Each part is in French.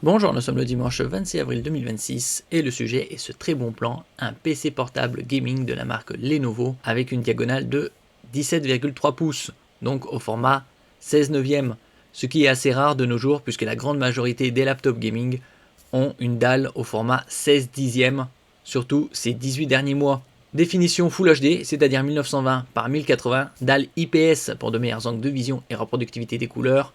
Bonjour, nous sommes le dimanche 26 avril 2026 et le sujet est ce très bon plan, un PC portable gaming de la marque Lenovo avec une diagonale de 17,3 pouces, donc au format 16 neuvième, ce qui est assez rare de nos jours puisque la grande majorité des laptops gaming ont une dalle au format 16 dixième, surtout ces 18 derniers mois. Définition Full HD, c'est-à-dire 1920 par 1080, dalle IPS pour de meilleurs angles de vision et reproductivité des couleurs,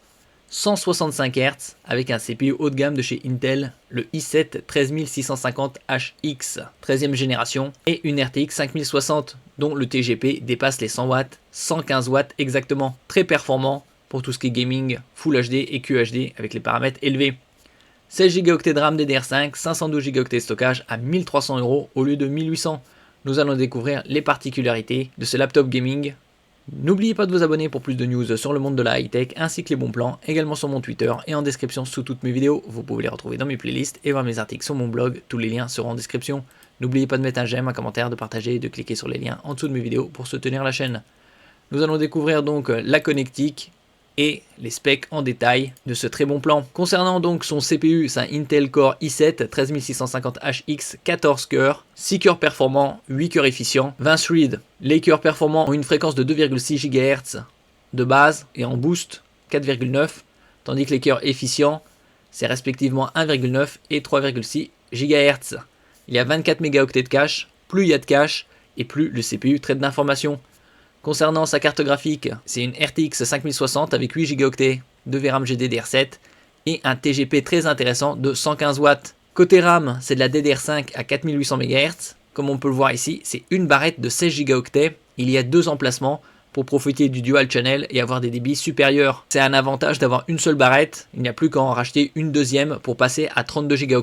165 Hz avec un CPU haut de gamme de chez Intel, le i7 13650HX 13e génération et une RTX 5060 dont le TGP dépasse les 100 watts, 115 watts exactement, très performant pour tout ce qui est gaming, Full HD et QHD avec les paramètres élevés. 16 Go de RAM DDR5, 512 Go de stockage à 1300 € au lieu de 1800. Nous allons découvrir les particularités de ce laptop gaming. N'oubliez pas de vous abonner pour plus de news sur le monde de la high-tech ainsi que les bons plans, également sur mon Twitter et en description sous toutes mes vidéos. Vous pouvez les retrouver dans mes playlists et voir mes articles sur mon blog, tous les liens seront en description. N'oubliez pas de mettre un j'aime, un commentaire, de partager et de cliquer sur les liens en dessous de mes vidéos pour soutenir la chaîne. Nous allons découvrir donc la connectique et les specs en détail de ce très bon plan. Concernant donc son CPU, c'est un Intel Core i7 13650HX 14 cœurs, 6 cœurs performants, 8 cœurs efficients, 20 threads. Les cœurs performants ont une fréquence de 2,6 GHz de base et en boost 4,9, tandis que les cœurs efficients, c'est respectivement 1,9 et 3,6 GHz. Il y a 24 mégaoctets de cache, plus il y a de cache et plus le CPU traite d'informations. Concernant sa carte graphique, c'est une RTX 5060 avec 8 Go de VRAM GDDR7 et un TGP très intéressant de 115 watts. Côté RAM, c'est de la DDR5 à 4800 MHz. Comme on peut le voir ici, c'est une barrette de 16 Go. Il y a deux emplacements pour profiter du dual channel et avoir des débits supérieurs. C'est un avantage d'avoir une seule barrette. Il n'y a plus qu'à en racheter une deuxième pour passer à 32 Go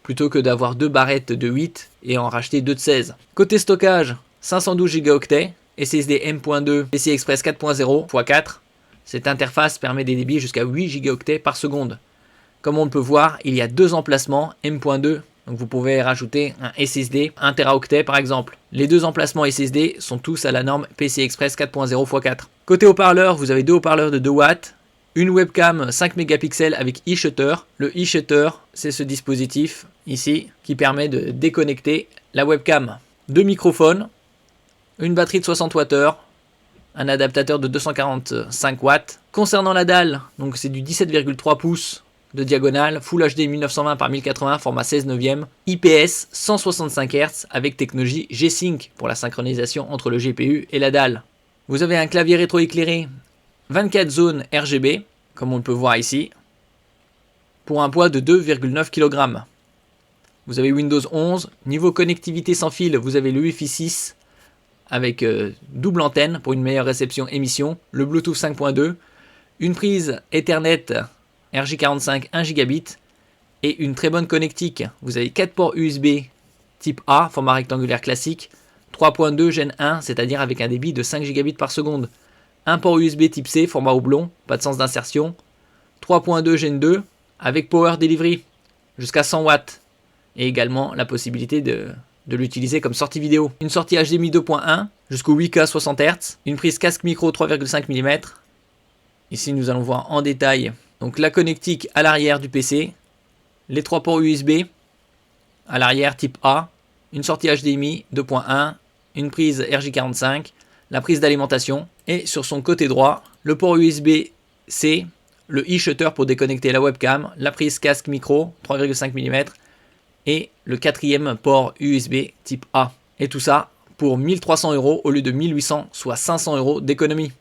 plutôt que d'avoir deux barrettes de 8 et en racheter deux de 16. Côté stockage, 512 Go. SSD M.2 PCI Express 4.0 x 4. Cette interface permet des débits jusqu'à 8 Go par seconde. Comme on peut voir, il y a deux emplacements M.2, donc vous pouvez rajouter un SSD 1 Teraoctet par exemple. Les deux emplacements SSD sont tous à la norme PCI Express 4.0 x 4. Côté haut-parleur, vous avez deux haut-parleurs de 2 watts, une webcam 5 mégapixels avec e-shutter. Le e-shutter, c'est ce dispositif ici qui permet de déconnecter la webcam. Deux microphones, une batterie de 60 Wh, un adaptateur de 245 watts. Concernant la dalle, donc c'est du 17,3 pouces de diagonale, Full HD 1920 par 1080, format 16 neuvième, IPS 165 Hz avec technologie G-Sync pour la synchronisation entre le GPU et la dalle. Vous avez un clavier rétroéclairé 24 zones RGB, comme on le peut voir ici, pour un poids de 2,9 kg. Vous avez Windows 11, niveau connectivité sans fil, vous avez le Wi-Fi 6, avec double antenne pour une meilleure réception émission, le Bluetooth 5.2, une prise Ethernet RJ45 1 Gb et une très bonne connectique. Vous avez 4 ports USB type A, format rectangulaire classique, 3.2 Gen 1, c'est-à-dire avec un débit de 5 Gb par seconde, un port USB type C, format houblon, pas de sens d'insertion, 3.2 Gen 2 avec Power Delivery jusqu'à 100 watts et également la possibilité de l'utiliser comme sortie vidéo. Une sortie HDMI 2.1 jusqu'au 8K 60 Hz, une prise casque micro 3,5 mm. Ici nous allons voir en détail donc la connectique à l'arrière du PC, les trois ports USB à l'arrière type A, une sortie HDMI 2.1, une prise RJ45, la prise d'alimentation et sur son côté droit, le port USB-C, le e-shutter pour déconnecter la webcam, la prise casque micro 3,5 mm et le quatrième port USB type A. Et tout ça pour 1300 € au lieu de 1800, soit 500 € d'économie.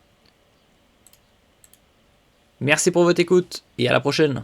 Merci pour votre écoute et à la prochaine.